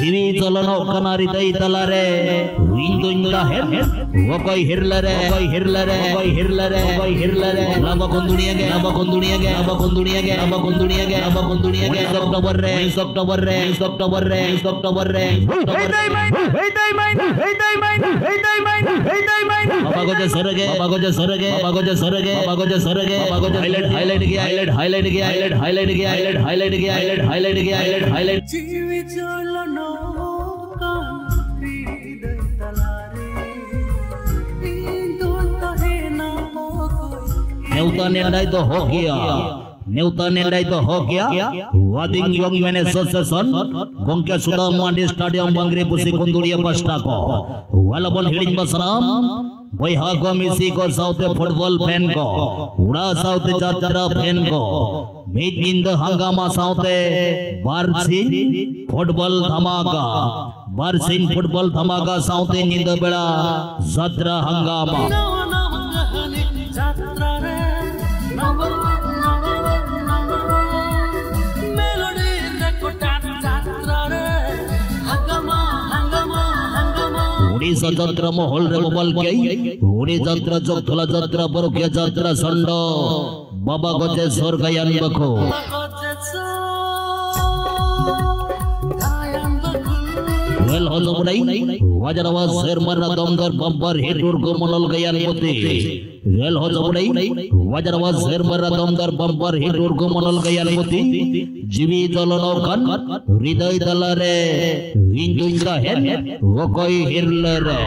जिवी चलन कनारी दई तलारे इंदुंगा हेर वकोई हिरलरे वकोई हिरलरे वकोई हिरलरे वकोई हिरलरे लाबा कुंदुनिया गे लाबा कुंदुनिया गे लाबा कुंदुनिया गे लाबा कुंदुनिया गे लाबा कुंदुनिया गे अक्टूबर रे अक्टूबर रे अक्टूबर रे अक्टूबर रे हे दाई माइन हे दाई माइन हे दाई माइन हे दाई माइन हे दाई माइन बाबा को जे सरगे बाबा को जे सरगे बाबा को जे सरगे बाबा को जे सरगे बाबा को जे हाईलाइट हाईलाइट किया हाईलाइट हाईलाइट किया हाईलाइट हाईलाइट किया हाईलाइट हाईलाइट किया हाईलाइट हाईलाइट किया हाईलाइट हाईलाइट जीवी चलनो कांती दई तलारे इंदुंगा है ना कोई नेउता नेंडाई तो हो गया नेउता नेंडाई तो हो गया वादिंग योंग मैंने ससन गोंके सुदा मांडी स्टेडियम बांग्री पुसी कुंदुड़िया पस्टा को वालाबन हिडिंग बसराम बयहा को मिसी को साउथे फुटबॉल फैन को उड़ा साउथे चाचरा फैन को मीट इन द हंगामा साउथे बारसिन फुटबॉल धमाका बारसिन फुटबॉल धमाका साउथे निंद बेड़ा जात्रा हंगामा उड़ीसा जात्रा माहौल रे मोबाइल के उड़ी जात्रा जोगथला जात्रा बरकिया जात्रा संड बाबा गजे स्वर गायन बखो वेल हो जबड़ाई वाजरवा शेर मरना दमदर बम्पर हिटुर को मनल गायन पति वेल हो जबड़ाई वाजरवा शेर मरना दमदर बम्पर हिटुर को मनल गायन पति जीवी चलनो कान हृदय तलारे इंदुंगा हेर वो कोई हिरलरे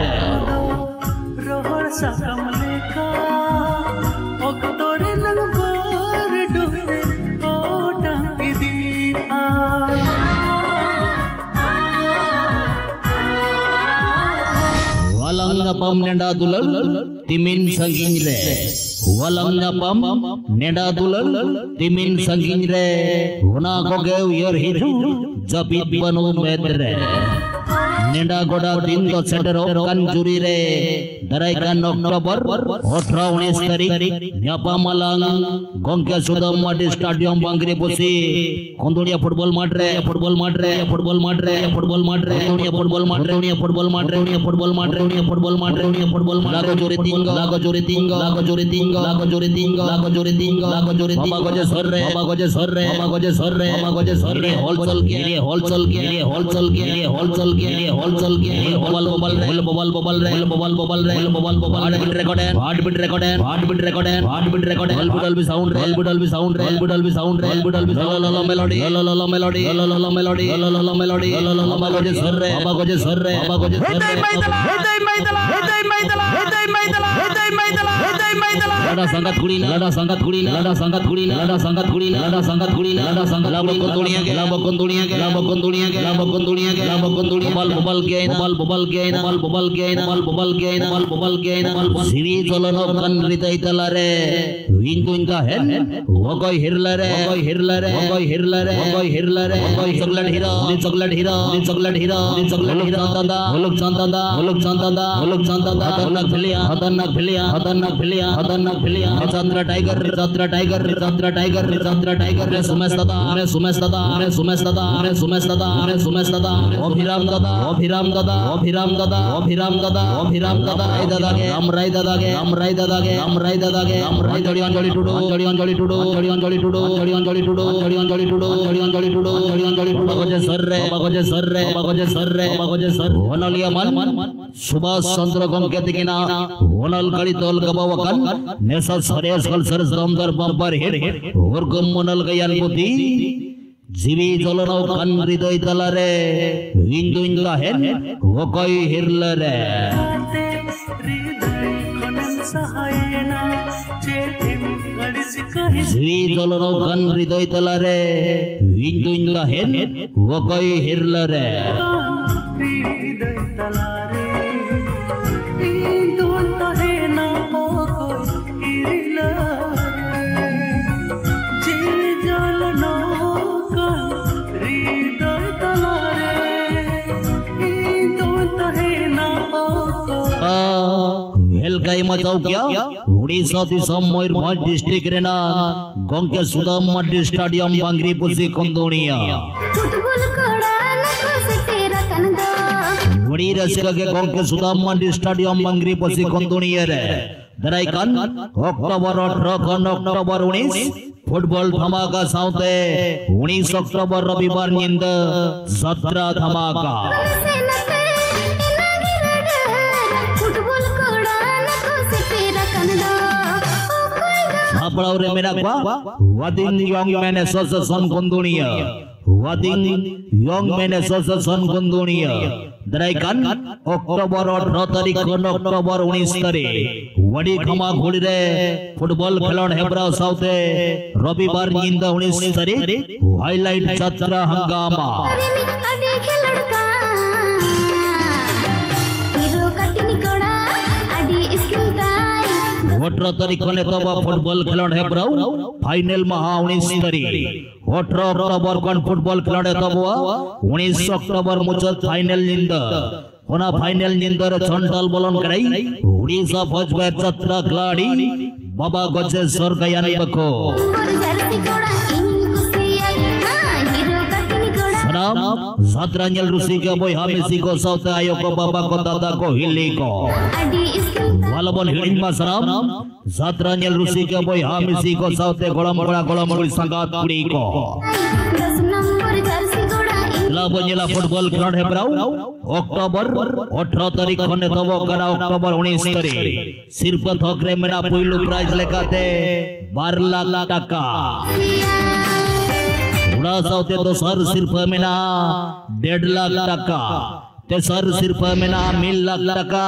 रोहर सकम लेका ओक्टोरे लंगोर डुबे ओटा किदिया वालंगा पम नेंडा दुलल तिमिन संगिन रे वालंगा पम नेंडा दुलल तिमिन संगिन रे होना को गेव यर हिरु जपित बनो मेदरे नेंडा गोड़ा दिन को सेटर कंजुरी रे दराई कान अक्टूबर 18-19 तारीख न्यापा मलांग गोंके सुदम माटी स्टेडियम बांग्री पुसी कुंदुड़िया फुटबॉल माट रे फुटबॉल माट रे फुटबॉल माट रे फुटबॉल माट रे कुंदुड़िया फुटबॉल माट रे फुटबॉल माट रे फुटबॉल माट रे फुटबॉल माट रे फुटबॉल माट लागो जोरे तिंग लागो जोरे तिंग लागो जोरे तिंग लागो जोरे तिंग लागो जोरे तिंग लागो जोरे तिंग बाबा गजे सर रे बाबा गजे सर रे बाबा गजे सर रे बाबा गजे सर रे होलसेल के लिए होलसेल के लिए होलसेल के लिए होलसेल के लिए होलसेल के लिए बबल बबल रे बबल बबल रे बबल बबल रे bubble bubble heart beat record heart beat record heart beat record heart beat record एल्बिडल भी साउंड रे एल्बिडल भी साउंड रे एल्बिडल भी साउंड रे एल्बिडल भी ला मेलोडी ला मेलोडी ला मेलोडी ला मेलोडी बाबा गजे सर रे बाबा गजे सर रे बाबा गजे सर रे हे दई मैदला हे दई मैदला हे दई मैदला हे दई मैदला हे दई मैदला लड़ा संगत कुड़ी लड़ा संगत कुड़ी लड़ा संगत कुड़ी लड़ा संगत कुड़ी लड़ा संगत कुड़ी लड़ा संगत लाबो कुंदुड़िया के लाबो कुंदुड़िया के लाबो कुंदुड़िया के लाबो कुंदुड़िया के लाबो कुंदुड़िया बबल बबल के बबल बबल के बबल बबल के बबल बबल के बबल बबल के बबल सिरी चलनो कन हृदय तलारे इंदुंगा हेर वो कोई हिरलरे वो कोई हिरलरे वो कोई हिरलरे वो कोई हिरलरे वो कोई चॉकलेट हीरो नी चॉकलेट हीरो नी चॉकलेट हीरो नी चॉकलेट हीरो दादा होलक चांदा होलक चांदा होलक चांदा खतरनाक फिलिया खतरनाक फिलिया खतरनाक फिलिया खतरनाक फिलिया चंद्र टाइगर चंद्र टाइगर चंद्र टाइगर चंद्र टाइगर रे सुमेश दादा रे सुमेश दादा रे सुमेश दादा रे सुमेश दादा रे सुमेश दादा अभिराम दादा अभिराम दादा अभिराम दादा अभिराम दादा अभिराम दादा ए दादा के राम राय दादा के राम राय दादा के राम राय दादा के राम राय जड़ी अंजलि टुडो जड़ी अंजलि टुडो जड़ी अंजलि टुडो जड़ी अंजलि टुडो जड़ी अंजलि टुडो जड़ी अंजलि टुडो जड़ी अंजलि टुडो बाबा गजे सर रे बाबा गजे सर रे बाबा गजे सर रे बाबा गजे सर होनलिया मन सुभाष चंद्र गंके दिकिना होनल कड़ी तोल गबावकन नेसा सरेस कल सर दमदर बम्पर हिट और गमनल गयान बुद्धि जीवी चलनो कन हृदय तलारे इंदुंगा हेर वो कोई हिरलरे जीवी चलनो कन हृदय तलारे इंदुंगा हेर वो कोई हिरलरे हेलकाई मचाओ क्या उड़ीसा दिसम मयूरभंज डिस्ट्रिक्ट रेना गोंके सुदाम माटी स्टेडियम बांग्री पुसी कुंदुड़िया फुटबॉल कड़ा न कोसे तेरा Uri raska ke gongke Sudam Mandi Stadium Bangri Posi Kondunia re Daraikan Oktober 18 kan Oktober 19 football धमाका साउते 19 अक्टूबर रविवार निंद 17 धमाका आपलावरे मेरा क्वा वादिंग यंग मैन एसोसिएशन कंदुनिया वादिंग यंग मैन एसोसिएशन कंदुनिया दराइकान अक्टूबर 18 तारीख और अक्टूबर 19 तारीख वडी खमा घोड़ी रे फुटबॉल खेलन हेब्रा साउते रविवार निंद 19 तारीख हाईलाइट छात्रा हंगामा 18 तारीख ने तब फुटबॉल खेलन हेब्रा फाइनल महा 19 तारीख 18 अक्टूबर कन फुटबॉल खेलन तब 19 अक्टूबर मुचत फाइनल निंद होना फाइनल निंदर छंटल बोलन कराई उड़ीसा फौजबैर छात्रा खिलाड़ी बाबा गजेश्वर गयानी बको सात्रांजल रुसी के बोई हमेसी को साउते आयो को बाबा को दादा को हिली को वालबन हिडिंग सराम सात्रांजल रुसी के बोई हमेसी को साउते गोलम गोड़ी संगात कुड़ी को लाबोजिला फुटबॉल खेलन हेब्राउ अक्टूबर 18 तारीख ने तब करा अक्टूबर 19 तारीख सिर्फ थकरे मेरा पहिलो प्राइज लेखाते 12 लाख टाका उड़ा साउते तो सर सिर्फ मेना 1.5 लाख टाका ते सर सिर्फ मेना 1 लाख टाका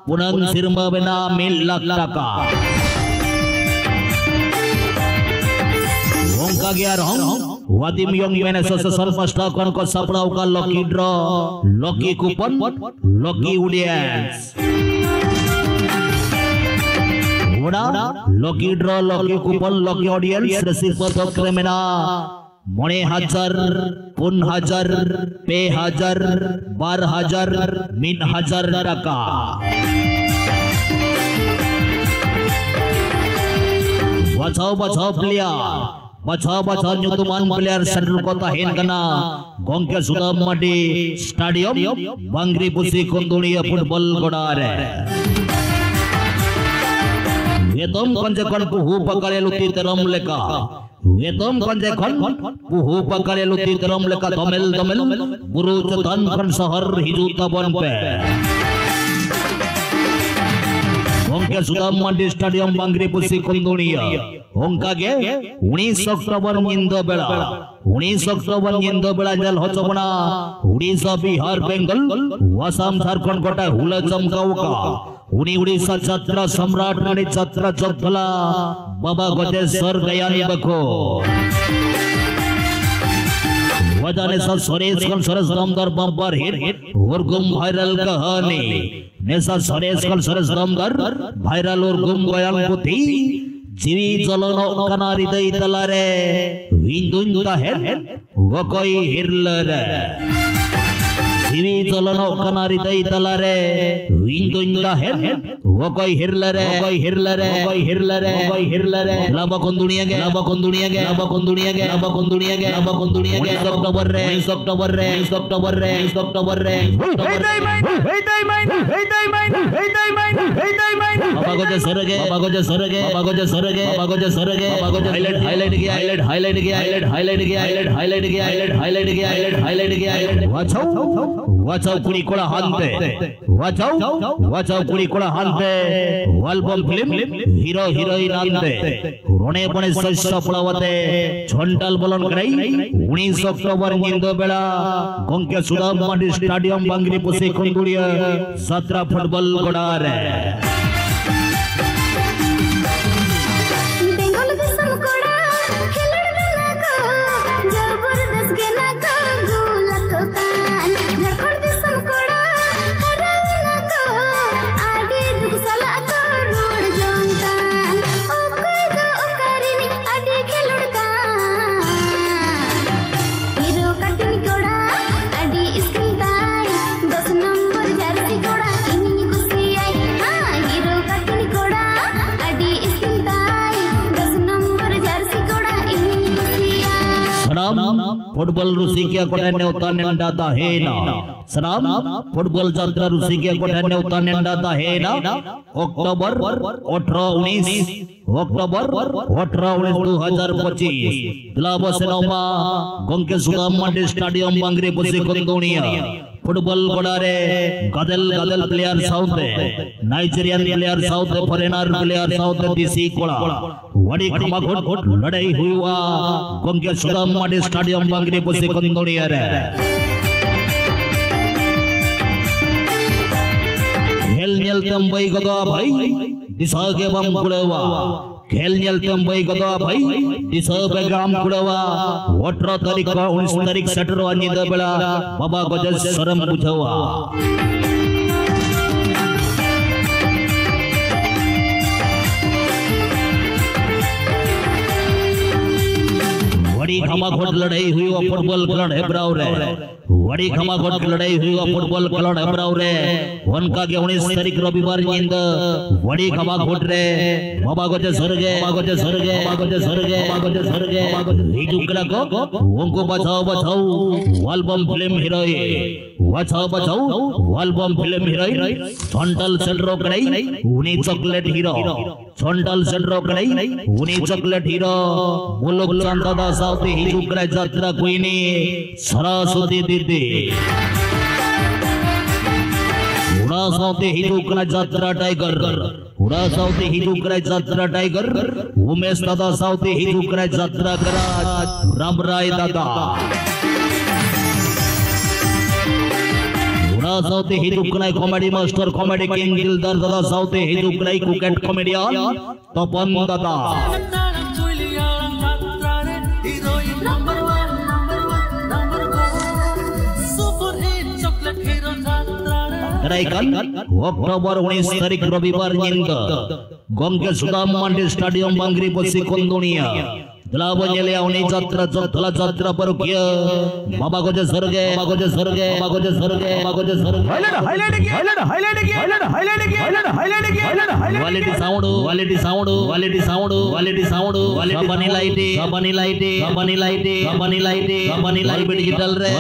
पुनंग सिर्फ मेना 1 लाख टाका ओंका गया रहं वादिम यंग मैन एसोसिएशन फर्स्ट कौन को सपड़ा का lucky draw lucky coupon lucky audience उड़ा lucky draw lucky coupon lucky audience सिर्फ तो मेना 9,000 5,000 5,000 12,000 3,000 टाका बचाओ प्लेयर बचाओ न्यूतमान प्लेयर सेंट्रल को ताहिन कना गोंके सुदाम मडी स्टेडियम बांग्री पुसी कोंदुनिया फुटबॉल गोडारे वेतम कंजे कन पुहु पकड़े लुती तरम लेका वेतम कंजे कन पुहु पकड़े लुती तरम लेका दमेल बुरुच तन खन शहर हिजुता बन पे ओंके सुदाम मंडी स्टेडियम बांग्री पुसी कोंदुनिया ओंका गे 19 अक्टूबर निंद बेला 19 अक्टूबर निंद बेला जल होचबना उड़ीसा बिहार बेंगल आसाम झारखंड गोटा हुला चमकाउका उड़ीसा छात्रा सम्राट रानी छात्रा चौथला बाबा गजेश्वर गयानी बको वजाने सा सुरेश कल सरस दमदार बम्पर हिट और गुम वायरल कहानी नेसा सुरेश कल सरस दमदार वायरल और गुम गयान पुती जीवी जलनो कनारी दई तलारे विंदुन ताहेर वो कोई हिरलरे जीवी जलनो कनारी दई तलारे विंदुन ताहेर वो कोई हिरलरे लाबा कोंदुनिया गे 19 अक्टूबर रे बाबा को सरगे हाईलाइट गया वाचाओ कुड़ी कोड़ा हानते वाचाओ कुड़ी कोड़ा हानते वालबम फिल्म हीरो हीरोइन आनते रोने बने सस्ता पड़ावते छंटाल बोलन कराई 19 अक्टूबर निंद बेला गोंके सुदाम मंडी स्टेडियम बांग्री पुसी कोंदुनिया 17 फुटबॉल गोडारे फुटबॉल रुसी क्या कोटा ने उतारने डाटा है ना सनाम फुटबॉल जात्रा रुसिकिया कोठाने उतानेंडा ता है ना अक्टूबर 18-19 अक्टूबर 18-19 क्लब सेनोमा गंके सुदाम मांडी स्टेडियम बांग्री बसी कंदोनिया फुटबॉल गोडारे गदल गदल प्लेयर साउथ नाइजीरियन प्लेयर साउथ फॉरेनर प्लेयर साउथ डीसी कोड़ा वड़ी खमाखोट लड़ाई हुई वा गंके सुदाम मांडी स्टेडियम बांग्री बसी कंदोनिया रे खेल नेलतम भाई गदा भाई दिशा के बम कुड़वा खेल नेलतम भाई गदा भाई दिशा के गाम कुड़वा 18 तारीख 19 तारीख सटरवा निद बेला बाबा गज शरम बुझवा वड़ी खमाखोट लड़ाई हुई वो फुटबॉल क्लब हेब्राउ रे वड़ी खमाखोट लड़ाई हुई वो फुटबॉल क्लब हेब्राउ रे उनका के 19 तारीख रविवार निंद वड़ी खमाखोट रे बाबा गज सरगे हिजुकरा को उनको बचाओ वालबम फिल्म हीरोइन वालबम फिल्म हीरोइन छंटल सेंट्रो कड़ाई उनी चॉकलेट हीरो छंटल सेंट्रो कड़ाई उनी चॉकलेट हीरो मुलुक चंदा साउथ हिजुकरा जात्रा क्वीनी सरस्वती दीदी उड़ा साउथ हिजुकरा जात्रा टाइगर उड़ा साउथ हिजुकरा जात्रा टाइगर उमेश दादा साउथ हिजुकरा जात्रा करा रामराय दादा उड़ा साउथ हिजुकरा comedy master comedy king Dildar दादा साउथ हिजुकरा क्रिकेट कॉमेडियन तपन दादा अक्टूबर 19 तारीख रविवार निंद गंगे सुदाम मांडी स्टेडियम बांग्री बसी कंदोनिया दलाबंजलिया उनी जात्रा जतला जात्रा पर किया बाबा गज सरगे हाईलाइट क्वालिटी साउंड बनी लाइट डिजिटल रे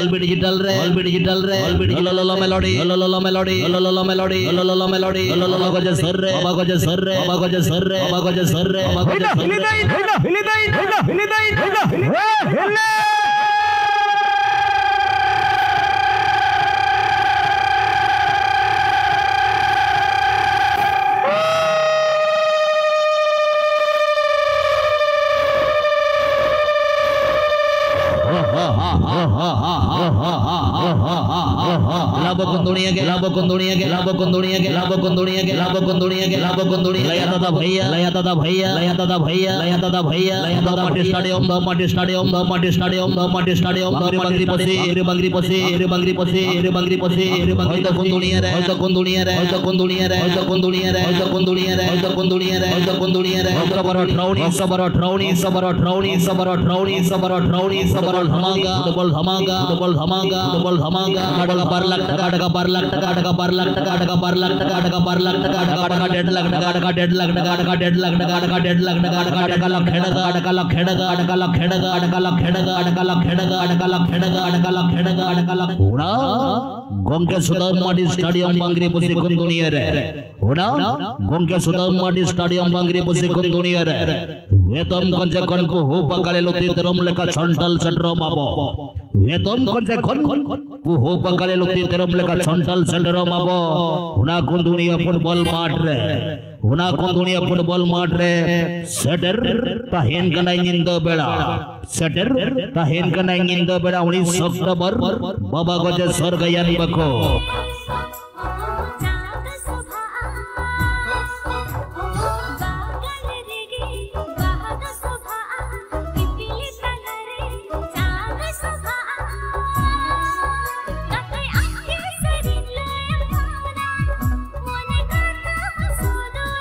लो मेलोडी गज सर रे बाबा गज सर रे लाभ कुंदुनिया के लया दादा भैया माटी स्टेडियम बांग्री पसी हयतो कुंदुनिया रे खबर ट्राउनी धमाका पर लाख टका 1.5 लाख गंगे सुदाम मांडी स्टेडियम बांग्री बसी कंदोनिया रे गंगे सुदाम मांडी स्टेडियम बांग्री बसी कंदोनिया रे वेतन कंजे कनको हो पकाले लोती तरम लेका छंटल सेंटर माबो वेतन कंजे कन हो पकाले लोती तरम लेका छंटल सेंटर माबो उना कंदोनिया फुटबॉल माठ रे सेटर ताहेन कनाई निंद बेड़ा 19 अक्टूबर बाबा गजे स्वर्गयान बको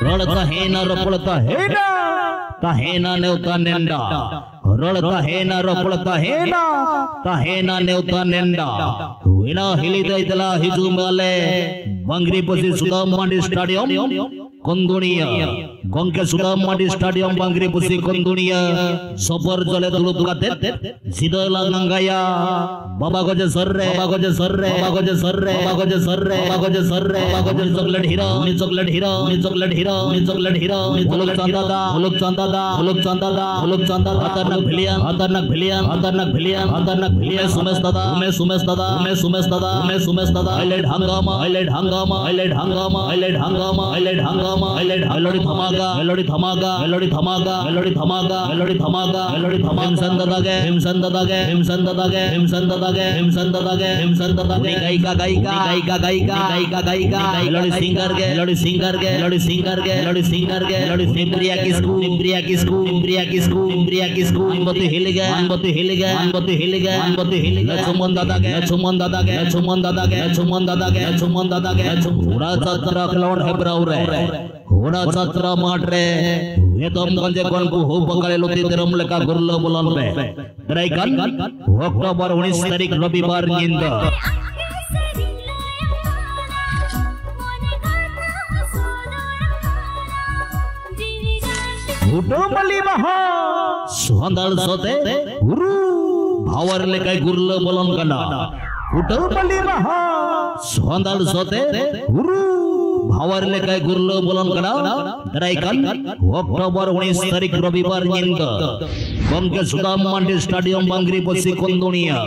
रड़ता है ना रोपड़ता है ना नेवता नेंडा रड़ता है ना रोपड़ता है ना नेवता नेंडा विना हिलिता इतला हिजू माले बांग्री बसी सुदाम मांडी stadium कंदोनिया Gongke sudah mandi stadium Bangri Pusi Kondunia Sopor jole dulu katet Sido langang gaya Baba goje sorre Baba goje sorre Baba goje sorre Baba goje sorre Baba goje sorre Baba goje chocolate hero ni chocolate hero ni chocolate hero ni chocolate hero ni Huluk Chandada Huluk Chandada Huluk Chandada Huluk Chandada Hatarnak Bhilian Hatarnak Bhilian Hatarnak Bhilian Hatarnak Bhilian Sumes Dada Ume Sumes Dada Ume Sumes Dada Ume Sumes Dada Highlight Hangama Highlight Hangama Highlight Hangama Highlight Hangama Highlight Hangama Highlight Melody Dhamaga Melody Dhamaga Melody Dhamaga Melody Dhamaga Melody Dhamaga Melody Dhamaga Himsan Dadage Himsan Dadage Himsan Dadage Himsan Dadage Himsan Dadage Himsan Dadage Gaika Gaika Gaika Gaika Gaika Gaika Melody singer ke Melody singer ke Melody singer ke Melody singer ke Melody Nimpriya Kisku Nimpriya Kisku Nimpriya Kisku Nimpriya Kisku Anboti Hilige Anboti Hilige Anboti Hilige Anboti Hilige Chumon Dadage Chumon Dadage Chumon Dadage Chumon Dadage Chumon Dadage Ura Chatra Cloud Hebraure Ura Chatra Matre Yetom Ganje Konku Ho Bakale Luti Terum Leka Gurlo Bulan Pe Deraikan Oktober 19 tarik Rabibar Nginda Udo Bali Maha Suhandal Sote Guru Bawar Lekai Gurlo Bulan Kana Udo Bali Maha Suhandal Sote Guru Bawar lekai gurlo bulan kana deraikan Oktober 19 tarik Rabibar Nginda Gongke sudah mandi stadium Bangri Pusi Kondunia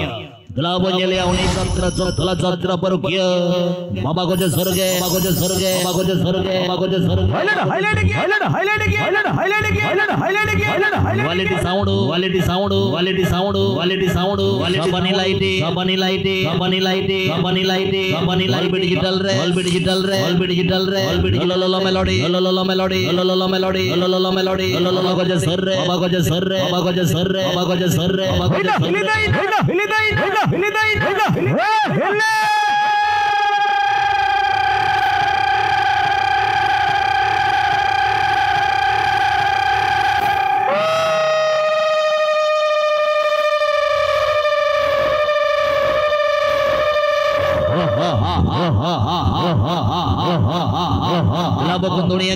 Delapan jeli awni jatra jatra jatra parukia Baba goje sorge Baba goje sorge Baba goje sorge Baba goje sorge Highlight again Highlight again Highlight again Highlight again Quality sound Quality sound Quality sound Quality sound Sabani light Sabani light Sabani light Sabani light Sabani light All digital re All digital re All digital re All digital Lolo melody Lolo melody Lolo melody Lolo melody Lolo goje sorre Baba goje sorre Baba goje sorre Baba goje sorre Baba goje sorre Hilidai Kenapa dunia